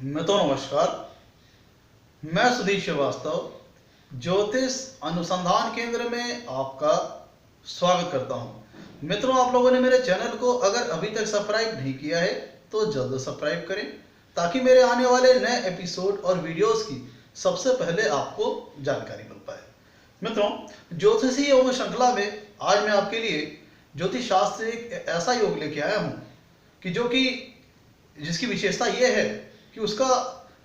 नमस्कार। मैं सुधीर श्रीवास्तव ज्योतिष अनुसंधान केंद्र में आपका स्वागत करता हूं। मित्रों, आप लोगों ने मेरे चैनल को अगर अभी तक सब्सक्राइब नहीं किया है तो जल्द सब्सक्राइब करें ताकि मेरे आने वाले नए एपिसोड और वीडियोस की सबसे पहले आपको जानकारी मिल पाए। मित्रों, ज्योतिषीय योग श्रृंखला में आज मैं आपके लिए ज्योतिष शास्त्र से एक ऐसा योग लेके आया हूं कि जिसकी विशेषता यह है कि उसका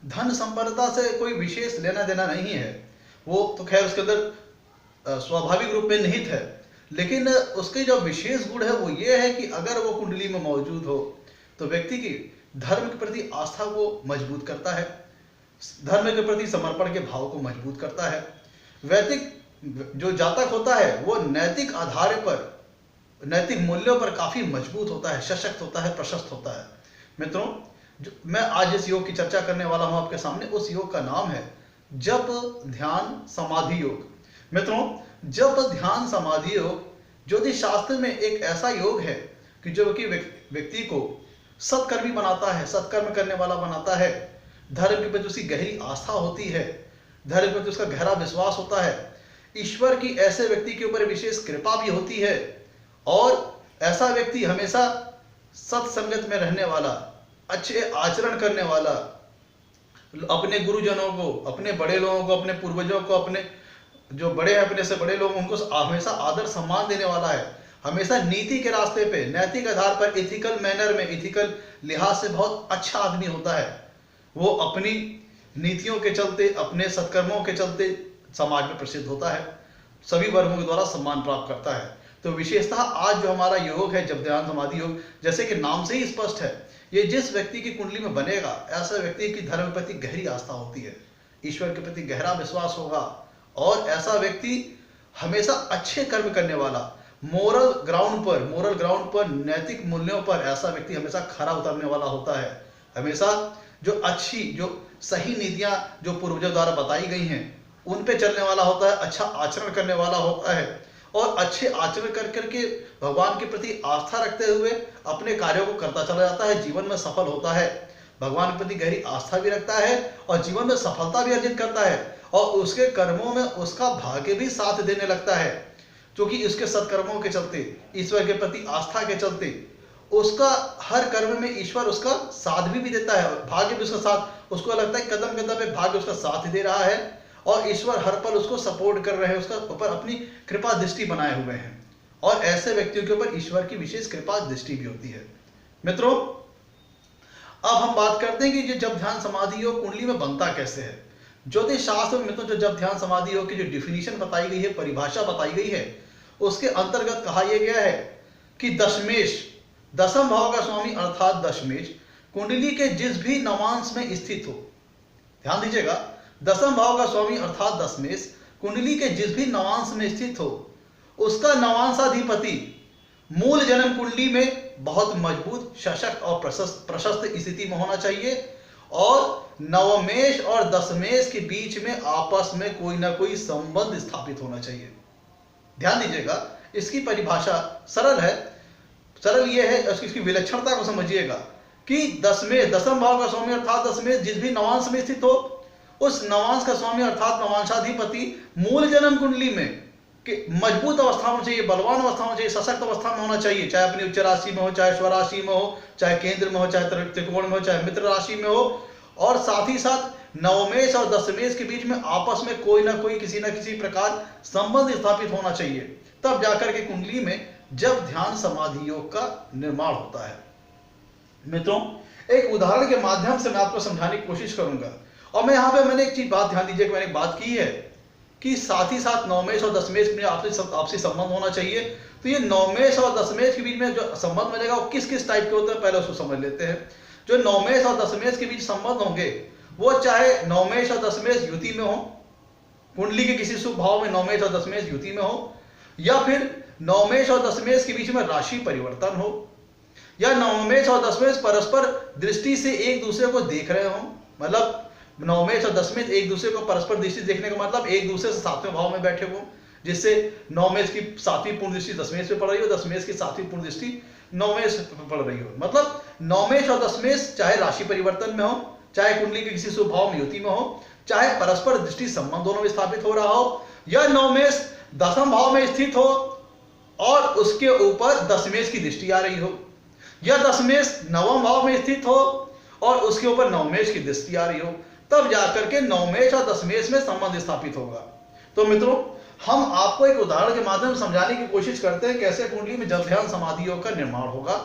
धन संपन्नता से कोई विशेष लेना देना नहीं है। वो तो खैर उसके अंदर स्वाभाविक रूप में निहित है, लेकिन उसके जो विशेष गुण है वो ये है कि अगर वो कुंडली में मौजूद हो तो व्यक्ति की धर्म के प्रति आस्था को मजबूत करता है, धर्म के प्रति समर्पण के भाव को मजबूत करता है। वैदिक जो जातक होता है वो नैतिक आधार पर, नैतिक मूल्यों पर काफी मजबूत होता है, सशक्त होता है, प्रशस्त होता है। मित्रों, मैं आज जिस योग की चर्चा करने वाला हूं आपके सामने, उस योग का नाम है जप ध्यान समाधि योग। मित्रों, जप ध्यान समाधि योग ज्योतिष शास्त्र में एक ऐसा योग है कि जो कि व्यक्ति को सत्कर्मी बनाता है, सत्कर्म करने वाला बनाता है। धर्म के प्रति उसकी गहरी आस्था होती है, धर्म के प्रति उसका गहरा विश्वास होता है, ईश्वर की ऐसे व्यक्ति के ऊपर विशेष कृपा भी होती है और ऐसा व्यक्ति हमेशा सत्संगत में रहने वाला, अच्छे आचरण करने वाला, अपने गुरुजनों को, अपने बड़े लोगों को, अपने पूर्वजों को, अपने जो बड़े हैं अपने से बड़े लोग, उनको हमेशा आदर सम्मान देने वाला है। हमेशा नीति के रास्ते पे, नैतिक आधार पर, एथिकल मैनर में, एथिकल लिहाज से बहुत अच्छा आदमी होता है। वो अपनी नीतियों के चलते, अपने सत्कर्मों के चलते समाज में प्रसिद्ध होता है, सभी वर्गों के द्वारा सम्मान प्राप्त करता है। तो विशेषतः आज जो हमारा योग है जप ध्यान समाधि योग, जैसे कि नाम से ही स्पष्ट है, ये जिस व्यक्ति की कुंडली में बनेगा, ऐसा व्यक्ति की धर्म के प्रति गहरी आस्था होती है, ईश्वर के प्रति गहरा विश्वास होगा और ऐसा व्यक्ति हमेशा अच्छे कर्म करने वाला, मोरल ग्राउंड पर, नैतिक मूल्यों पर ऐसा व्यक्ति हमेशा खरा उतरने वाला होता है। हमेशा जो अच्छी, जो सही नीतियां जो पूर्वजों द्वारा बताई गई हैं उन पे चलने वाला होता है, अच्छा आचरण करने वाला होता है और अच्छे आचरण कर करके भगवान के प्रति आस्था रखते हुए अपने कार्यों को करता चला जाता है, जीवन में सफल होता है। भगवान के प्रति गहरी आस्था भी रखता है और जीवन में सफलता भी अर्जित करता है और उसके कर्मों में उसका भाग्य भी साथ देने लगता है, क्योंकि उसके सत्कर्मों के चलते, ईश्वर के प्रति आस्था के चलते उसका हर कर्म में ईश्वर उसका साथ भी देता है, भाग्य भी उसका साथ, उसको लगता है कदम कदम पे भाग्य उसका साथ दे रहा है और ईश्वर हर पल उसको सपोर्ट कर रहे हैं, उसका ऊपर अपनी कृपा दृष्टि बनाए हुए हैं और ऐसे व्यक्तियों के ऊपर ईश्वर की विशेष कृपा दृष्टि भी होती है। मित्रों, अब हम बात करते हैं कि ये जप ध्यान समाधि योग कुंडली में बनता कैसे है। ज्योतिष शास्त्र में मित्रों, जो जप ध्यान समाधि योग की जो डिफिनीशन बताई गई है, परिभाषा बताई गई है, उसके अंतर्गत कहा यह गया है कि दशमेश, दसम भाव का स्वामी अर्थात दशमेश कुंडली के जिस भी नवांश में स्थित हो, ध्यान दीजिएगा, दसम भाव का स्वामी अर्थात दशमेश कुंडली के जिस भी नवांश में स्थित हो, उसका नवांशाधिपति मूल जन्म कुंडली में बहुत मजबूत, सशक्त और प्रशस्त स्थिति में होना चाहिए और नवमेश और दशमेश के बीच में आपस में कोई ना कोई संबंध स्थापित होना चाहिए। ध्यान दीजिएगा, इसकी परिभाषा सरल है, सरल यह है, इसकी विलक्षणता को समझिएगा कि दसम भाव का स्वामी अर्थात दशमेश जिस भी नवांश में स्थित हो, उस नवांश का स्वामी अर्थात नवांशाधिपति मूल जन्म कुंडली में कि मजबूत अवस्था में चाहिए, बलवान अवस्था में चाहिए, सशक्त अवस्था में होना चाहिए, चाहे अपनी उच्च राशि में हो, चाहे स्वराशि में हो, चाहे केंद्र में हो, चाहे त्रिकोण में हो, चाहे मित्र राशि में हो, और साथ ही साथ नवमेश और दशमेश के बीच में आपस में कोई ना कोई, किसी ना किसी प्रकार संबंध स्थापित होना चाहिए, तब जाकर के कुंडली में जप ध्यान समाधि योग का निर्माण होता है। मित्रों, एक उदाहरण के माध्यम से मैं आपको समझाने की कोशिश करूंगा और मैं यहाँ पे मैंने एक चीज बात ध्यान दीजिए, मैंने एक बात की है कि साथ ही साथ नवमेश और दशमेश में आपसी संबंध होना चाहिए। तो ये नवमेश और दशमेश के बीच में जो संबंध बनेगा वो किस किस टाइप के होते हैं, पहले उसको समझ लेते हैं। जो नवमेश और दशमेश के बीच संबंध होंगे वो चाहे नवमेश और दशमेश युति में हो, कुंडली के किसी शुभ भाव में नवमेश और दशमेश युति में हो, या फिर नवमेश और दशमेश के बीच में राशि परिवर्तन हो, या नवमेश और दशमेश परस्पर दृष्टि से एक दूसरे को देख रहे हो, मतलब नवमेश और दशमेश एक दूसरे को परस्पर दृष्टि देखने का मतलब एक दूसरे से सातवें भाव में बैठे हो, जिससे नवमेश की सातवीं पूर्ण दृष्टि दशमेश पे पड़ रही हो, दशमेश की सातवीं पूर्ण दृष्टि नवमेश पे पड़ रही हो। मतलब नवमेश और दशमेश चाहे राशि परिवर्तन में हो, चाहे कुंडली के किसी शुभ भाव में युति में हो, चाहे परस्पर दृष्टि संबंध दोनों में स्थापित हो रहा हो, या नवमेश दसम भाव में स्थित हो और उसके ऊपर दशमेश की दृष्टि आ रही हो, या दशमेश नवम भाव में स्थित हो और उसके ऊपर नवमेश की दृष्टि आ रही हो, तब जाकर के नवमेश और दशमेश में संबंध स्थापित होगा। तो मित्रों, हम आपको एक उदाहरण के माध्यम से समझाने की कोशिश करते हैं कैसे कुंडली में जप ध्यान समाधि योग का निर्माण होगा।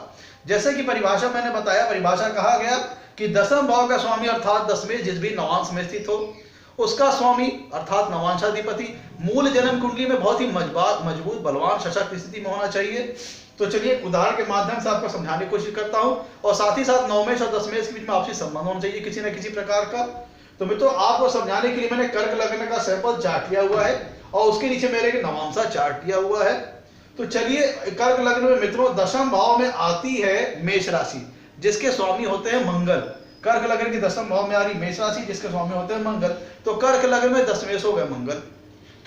जैसे कि परिभाषा मैंने बताया, परिभाषा कहा गया कि दसम भाव का स्वामी अर्थात दशमेश जिस भी नवांश में स्थित हो उसका स्वामी अर्थात नवांशाधिपति मूल जन्म कुंडली में बहुत ही मजबूत बलवान सशक्त स्थिति में होना चाहिए। तो चलिए उदाहरण के माध्यम से आपको समझाने की कोशिश करता हूं, और साथ ही साथ नवमेश और दशमेश के बीच में आपसी संबंध होना चाहिए किसी न किसी प्रकार का। तो मित्रों, आपको समझाने के लिए मैंने कर्क लग्न का सैंपल चार्ट लिया हुआ है और उसके नीचे मेरे नवांशा चार्ट लिया हुआ है। तो चलिए, कर्क लग्न में मित्रों दशम भाव में आती है मेष राशि जिसके स्वामी होते हैं मंगल। कर्क लग्न की दशम भाव में आ रही मेष राशि जिसके स्वामी होते हैं मंगल, तो कर्क लग्न में दशमेश हो गए मंगल।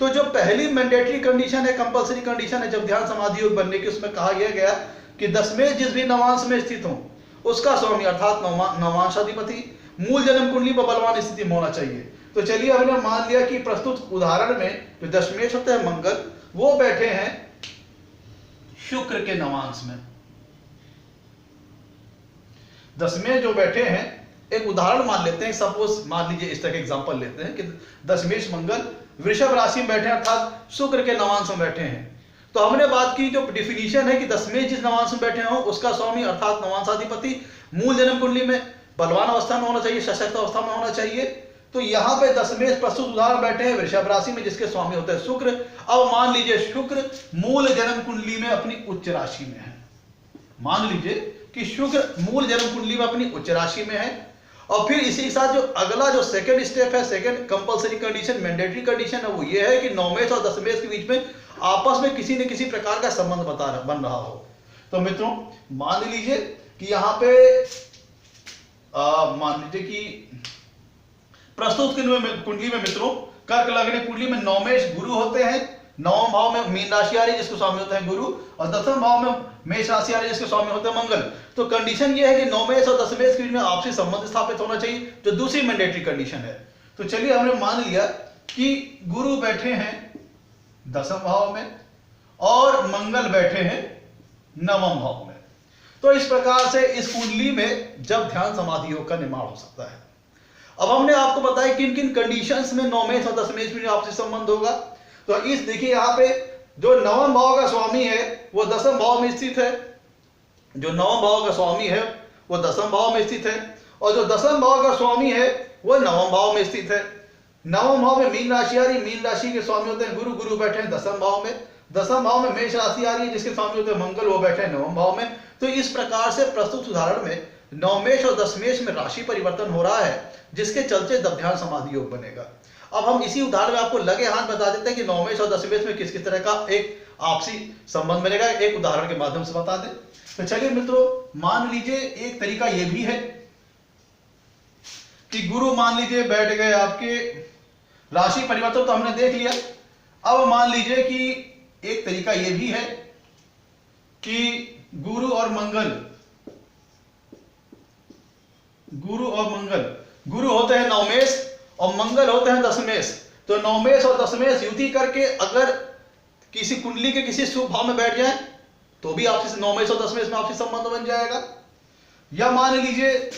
तो जो पहली मैंडेटरी कंडीशन है, कंपलसरी कंडीशन है जब ध्यान समाधि योग बनने की, उसमें कहा यह गया कि दशमेश जिस भी नवांश में स्थित हो उसका स्वामी अर्थात नवांशाधिपति मूल जन्म कुंडली पर बलवान स्थिति में होना चाहिए। तो चलिए, हमने मान लिया कि प्रस्तुत उदाहरण में जो दशमेश होते हैं मंगल, वो बैठे हैं शुक्र के नवांश में। दशमेश जो बैठे हैं, एक उदाहरण मान लेते हैं, सपोज मान लीजिए इस तरह के एग्जांपल लेते हैं कि दशमेश मंगल वृषभ राशि में बैठे हैं अर्थात शुक्र के नवांश में बैठे हैं। तो हमने बात की, जो डिफिनीशन है कि दशमेश जिस नवांश में बैठे हो उसका स्वामी अर्थात नवांशाधिपति मूल जन्म कुंडली में बलवान अवस्था में होना चाहिए, सशक्त अवस्था में होना चाहिए। तो यहाँ पे दशमेश प्रस्तुत उदाहरण बैठे हैं वृषभ राशि में जिसके स्वामी होते हैं शुक्र। अब मान लीजिए शुक्र मूल जन्म कुंडली में अपनी उच्च राशि में है। मान लीजिए कि शुक्र मूल जन्म कुंडली में अपनी उच्च राशि में है, और फिर इसी के साथ जो अगला जो सेकंड स्टेप है, second compulsory condition, mandatory condition है, वो ये है कि नवमेश और दशमेश के बीच में आपस में किसी न किसी प्रकार का संबंध बन रहा हो। तो मित्रों, मान लीजिए कि यहाँ पे मान लीजिए कि प्रस्तुत कुंडली में मित्रों कर्क लग्न कुंडली में नवमेश गुरु होते हैं, नवम भाव में मीन राशि आ रही है जिसके स्वामी होते हैं गुरु, और दसम भाव में मेष राशि आ रही है जिसके स्वामी होते हैं मंगल। तो कंडीशन ये है कि नवमेश और दशमेश के बीच में आपसी संबंध स्थापित होना चाहिए, जो दूसरी मैंडेटरी कंडीशन है। तो चलिए, हमने मान लिया कि गुरु बैठे हैं दसम भाव में और मंगल बैठे हैं नवम भाव में। तो इस प्रकार से इस कुंडली में जब ध्यान समाधि योग का निर्माण हो सकता है। अब हमने आपको बताया किन किन कंडीशंस में नवमेश और दशमेश में आपसी संबंध होगा। तो इस देखिए, यहाँ पे जो नवम भाव का स्वामी है वो दसम भाव में स्थित है, जो नवम भाव का स्वामी है वो दसम भाव में स्थित है, और जो दसम भाव का स्वामी है वो नवम भाव में स्थित है। नवम भाव में मीन राशि आ रही, मीन राशि के स्वामी होते हैं गुरु, गुरु बैठे हैं दसम भाव में। दसम भाव में मेष राशि आ रही है जिसके स्वामी होते हैं मंगल, वो बैठे हैं नवम भाव में। तो इस प्रकार से प्रस्तुत उदाहरण में नवमेश और दशमेश में राशि परिवर्तन हो रहा है जिसके चलते जब ध्यान समाधि योग बनेगा। अब हम इसी उदाहरण में आपको लगे हाथ बता देते हैं कि नवमेश और दशमेश में किस किस तरह का एक आपसी संबंध बनेगा, एक उदाहरण के माध्यम से बता दें। तो चलिए मित्रों, मान लीजिए एक तरीका यह भी है कि गुरु मान लीजिए बैठ गए आपके, राशि परिवर्तन तो हमने देख लिया। अब मान लीजिए कि एक तरीका यह भी है कि गुरु और मंगल, गुरु होते हैं नवमेश और मंगल होते हैं दशमेश। तो नवमेश और दशमेश युति करके अगर किसी कुंडली के किसी शुभ भाव में बैठ जाए तो भी आपसी नवमेश और दशमेश में आपसी संबंध बन जाएगा। या मान लीजिए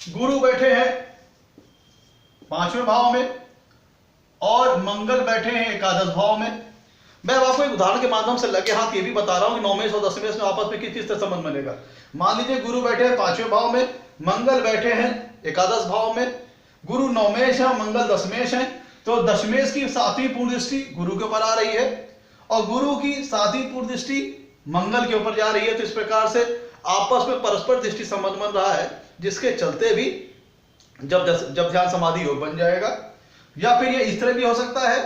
गुरु बैठे हैं पांचवें भाव में और मंगल बैठे हैं एकादश भाव में। मैं अब आपको एक उदाहरण के माध्यम से लगे हाथ ये भी बता रहा हूं कि नवमेश और दशमेश में आपस में किस किस तरह संबंध बनेगा। मान लीजिए गुरु बैठे हैं पांचवें भाव में, मंगल बैठे हैं एकादश भाव में। गुरु नवमेश है, मंगल दशमेश है, तो दशमेश की सातवीं पूर्ण दृष्टि गुरु के ऊपर आ रही है और गुरु की सातवीं पूर्ण दृष्टि मंगल के ऊपर जा रही है। तो इस प्रकार से आपस में परस्पर दृष्टि संबंध बन रहा है जिसके चलते भी जब ध्यान समाधि योग बन जाएगा। या फिर ये इस तरह भी हो सकता है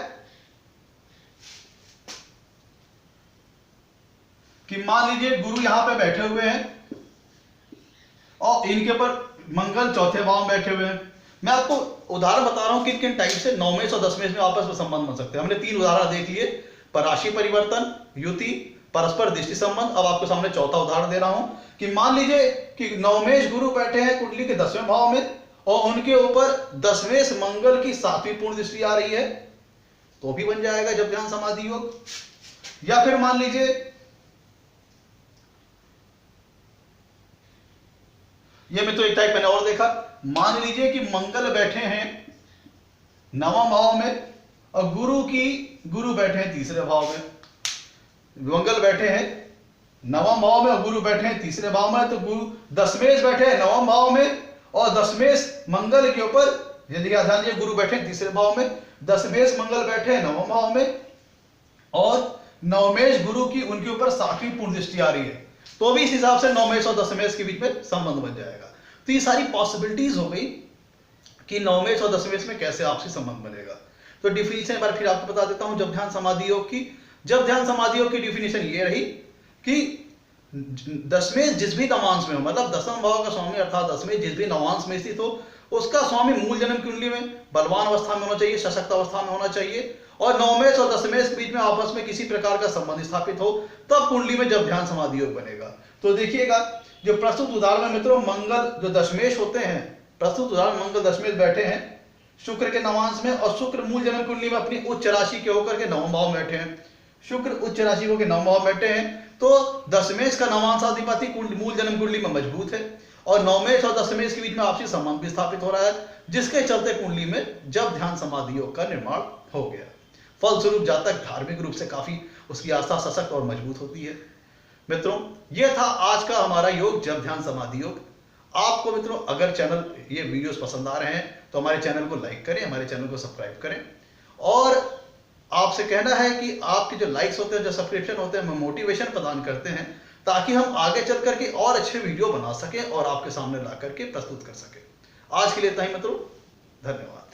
कि मान लीजिए गुरु यहां पे बैठे हुए हैं और इनके ऊपर मंगल चौथे भाव में बैठे हुए हैं। मैं आपको उदाहरण बता रहा हूं किन किन टाइप से नवमेश और दशमेश में आपस में संबंध बन सकते हैं। हमने 3 उदाहरण देख लिए, पर राशि परिवर्तन, युति, परस्पर दृष्टि संबंध। अब आपके सामने चौथा उदाहरण दे रहा हूं कि मान लीजिए कि नवमेश गुरु बैठे हैं कुंडली के 10वें भाव में और उनके ऊपर 10वें मंगल की 7वीं पूर्ण दृष्टि आ रही है, तो भी बन जाएगा जब ध्यान समाधि योग। या फिर मान लीजिए ये मित्रों एक टाइप मैंने और देखा, मान लीजिए कि मंगल बैठे हैं 9वां भाव में और गुरु बैठे हैं 3रे भाव में। मंगल बैठे हैं 9वां भाव में और गुरु बैठे हैं 3रे भाव में, तो गुरु दशमेश बैठे हैं 9वां भाव में और दशमेश मंगल के ऊपर, यदि ध्यान दीजिए गुरु बैठे हैं 3रे भाव में, दशमेश मंगल बैठे हैं 9वां भाव में और नवमेश गुरु की उनके ऊपर 7वीं पूर्ण दृष्टि आ रही है, तो भी इस हिसाब से नवमेश और दशमेश के बीच में संबंध बन जाएगा। तो ये सारी पॉसिबिलिटीज हो गई कि नवमेश और दशमेश में कैसे आपसी संबंध बनेगा। तो डिफिनीशन एक बार फिर आपको बता देता हूं जब ध्यान समाधि योग की। जब ध्यान समाधि योग की डिफिनीशन ये रही कि दशमेश जिस भी नवांश में हो, मतलब 10वां भाव का स्वामी अर्थात दशमेश जिस भी नवांश में स्थित हो, उसका स्वामी मूल जन्म कुंडली में बलवान अवस्था में होना चाहिए, सशक्त अवस्था में होना चाहिए और नवमेश और दशमेश के बीच में आपस में किसी प्रकार का संबंध स्थापित हो, तब कुंडली में जब ध्यान समाधि योग बनेगा। तो देखिएगा जो प्रस्तुत उदाहरण में मित्रों मंगल जो दशमेश होते हैं, प्रस्तुत उदाहरण मंगल दशमेश बैठे हैं शुक्र के नवांश में और शुक्र मूल जन्म कुंडली में अपनी उच्च राशि के होकर के 9वें भाव में बैठे हैं, शुक्र उच्च राशि होकर 9वें भाव में बैठे हैं, तो दशमेश का नवांशाधिपति मूल जन्म कुंडली में मजबूत है और नवमेश और दशमेश के बीच में आपसी संबंध भी स्थापित हो रहा है, जिसके चलते कुंडली में जब ध्यान समाधि योग का निर्माण हो गया। फलस्वरूप जातक धार्मिक रूप से काफी उसकी आस्था सशक्त और मजबूत होती है। मित्रों यह था आज का हमारा योग जब ध्यान समाधि योग। आपको मित्रों अगर चैनल ये वीडियोस पसंद आ रहे हैं तो हमारे चैनल को लाइक करें, हमारे चैनल को सब्सक्राइब करें और आपसे कहना है कि आपके जो लाइक्स होते हैं, जो सब्सक्रिप्शन होते हैं, मोटिवेशन प्रदान करते हैं ताकि हम आगे चल करके और अच्छे वीडियो बना सकें और आपके सामने ला करके प्रस्तुत कर सकें। आज के लिए इतना ही मित्रों, धन्यवाद।